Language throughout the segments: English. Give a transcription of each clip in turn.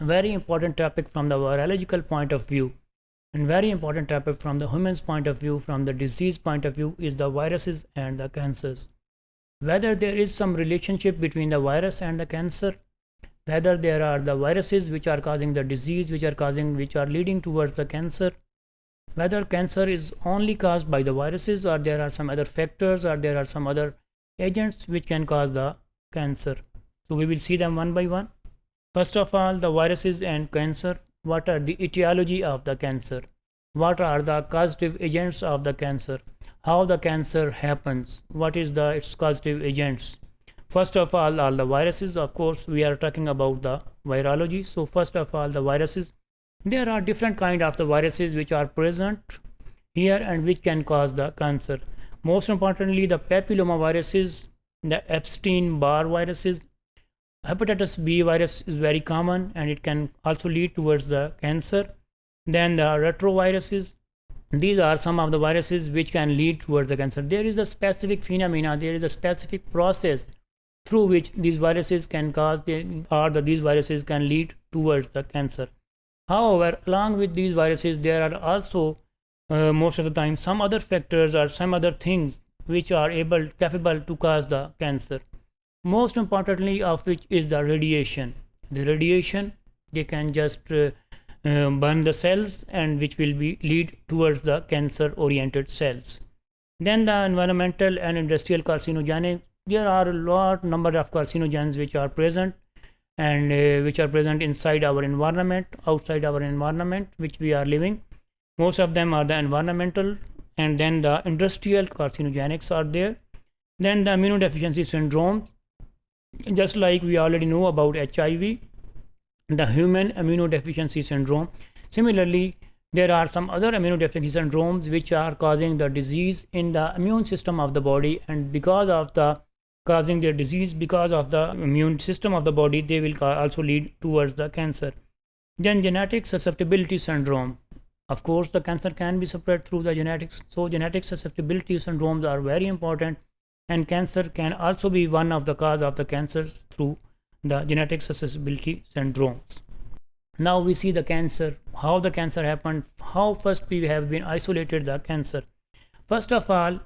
very important topic from the virological point of view, and very important topic from the human's point of view, from the disease point of view, is the viruses and the cancers. Whether there is some relationship between the virus and the cancer, whether there are the viruses which are causing the disease, which are leading towards the cancer, whether cancer is only caused by the viruses, or there are some other factors, or there are some other agents which can cause the cancer. So we will see them one by one. First of all, the viruses and cancer. What are the etiology of the cancer? What are the causative agents of the cancer? How the cancer happens? What is its causative agents? First of all the viruses. Of course, we are talking about the virology. So first of all, the viruses. There are different kind of the viruses which are present here and which can cause the cancer. Most importantly, the papilloma viruses, the Epstein-Barr viruses. Hepatitis B virus is very common and it can also lead towards the cancer. Then the retroviruses. These are some of the viruses which can lead towards the cancer. There is a specific phenomena, there is a specific process through which these viruses can cause these viruses can lead towards the cancer. However, along with these viruses, there are also most of the time some other factors or some other things which are capable to cause the cancer. Most importantly of which is the radiation. The radiation, they can just burn the cells, and which will lead towards the cancer oriented cells. Then the environmental and industrial carcinogenic. There are a number of carcinogens which are present, and which are present inside our environment, outside our environment which we are living. Most of them are the environmental, and then the industrial carcinogenics are there. Then the immunodeficiency syndrome. Just like we already know about HIV, the human immunodeficiency syndrome. Similarly, there are some other immunodeficiency syndromes which are causing the disease in the immune system of the body, and because of the causing their disease, because of the immune system of the body, they will also lead towards the cancer. Then genetic susceptibility syndrome. Of course, the cancer can be spread through the genetics. So genetic susceptibility syndromes are very important, and cancer can also be one of the cause of the cancers through the genetic susceptibility syndromes. Now we see the cancer, how the cancer happened, how first we have been isolated the cancer. First of all,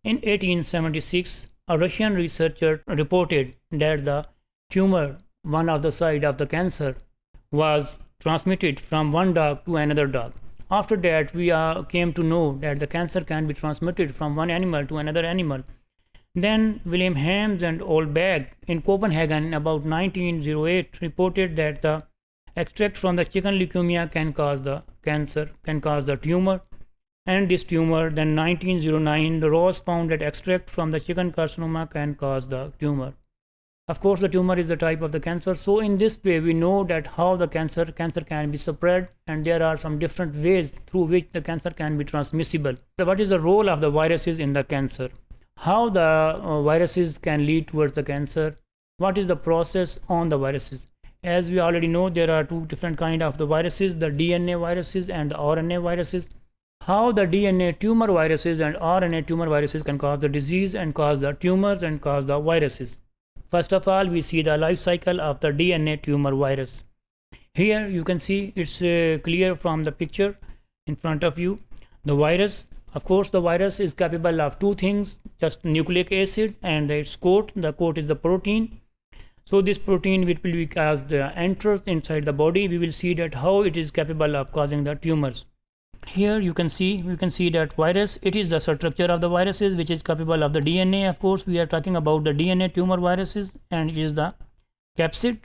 in 1876, a Russian researcher reported that the tumor, one of the side of the cancer, was transmitted from one dog to another dog. After that, we came to know that the cancer can be transmitted from one animal to another animal. Then William Hames and Olberg in Copenhagen about 1908 reported that the extract from the chicken leukemia can cause the cancer, can cause the tumor. And this tumor, then 1909, the Ross found that extract from the chicken carcinoma can cause the tumor. Of course, the tumor is the type of the cancer. So in this way, we know that how the cancer can be spread, and there are some different ways through which the cancer can be transmissible. So what is the role of the viruses in the cancer? How the viruses can lead towards the cancer? What is the process on the viruses? As we already know, there are two different kinds of the viruses, the DNA viruses and the RNA viruses. How the DNA tumor viruses and RNA tumor viruses can cause the disease and cause the tumors and cause the viruses. First of all, we see the life cycle of the DNA tumor virus. Here you can see it's clear from the picture in front of you. The virus, of course, the virus is capable of two things, just nucleic acid and its coat. The coat is the protein. So this protein, which will be caused enters inside the body, we will see that how it is capable of causing the tumors. Here you can see that virus, it is the structure of the viruses which is capable of the DNA. Of course, we are talking about the DNA tumor viruses, and it is the capsid.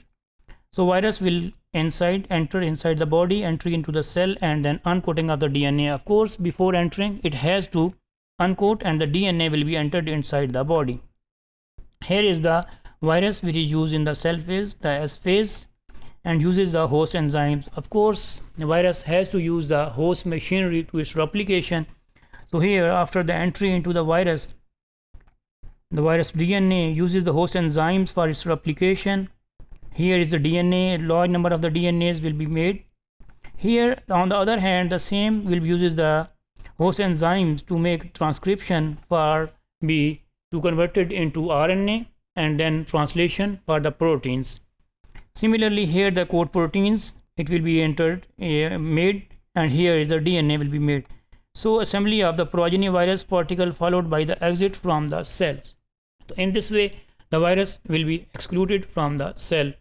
So virus will enter inside the body, entry into the cell, and then uncoating of the DNA. Of course, before entering, it has to uncoat, and the DNA will be entered inside the body. Here is the virus which is used in the cell phase, the S phase, and uses the host enzymes. Of course, the virus has to use the host machinery to its replication. So here, after the entry into the virus DNA uses the host enzymes for its replication. Here is the DNA, a large number of the DNAs will be made. Here, on the other hand, the same will uses the host enzymes to make transcription to convert it into RNA, and then translation for the proteins. Similarly, here the code proteins, it will be entered, made, and here the DNA will be made. So assembly of the progeny virus particle followed by the exit from the cells. So in this way, the virus will be excluded from the cell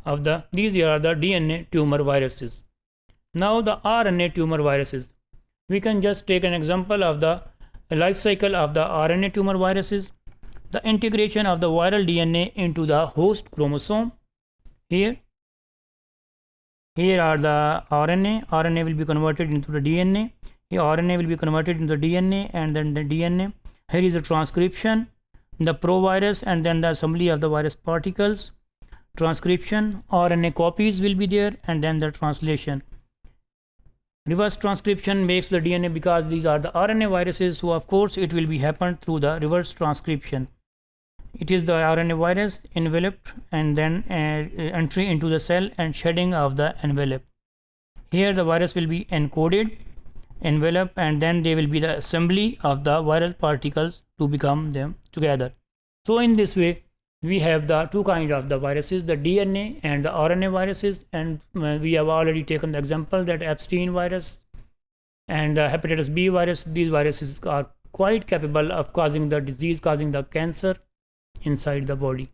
of the, these are the DNA tumor viruses. Now the RNA tumor viruses. We can just take an example of the life cycle of the RNA tumor viruses. The integration of the viral DNA into the host chromosome. Here are the RNA will be converted into the DNA. Here RNA will be converted into the DNA, and then the DNA. Here is the transcription, the provirus, and then the assembly of the virus particles. Transcription, RNA copies will be there, and then the translation. Reverse transcription makes the DNA, because these are the RNA viruses, so of course it will be happen through the reverse transcription. It is the RNA virus enveloped, and then entry into the cell and shedding of the envelope. Here the virus will be encoded, envelope, and then there will be the assembly of the viral particles to become them together. So in this way, we have the two kinds of the viruses, the DNA and the RNA viruses, and we have already taken the example that Epstein virus and the hepatitis B virus. These viruses are quite capable of causing the disease, causing the cancer inside the body.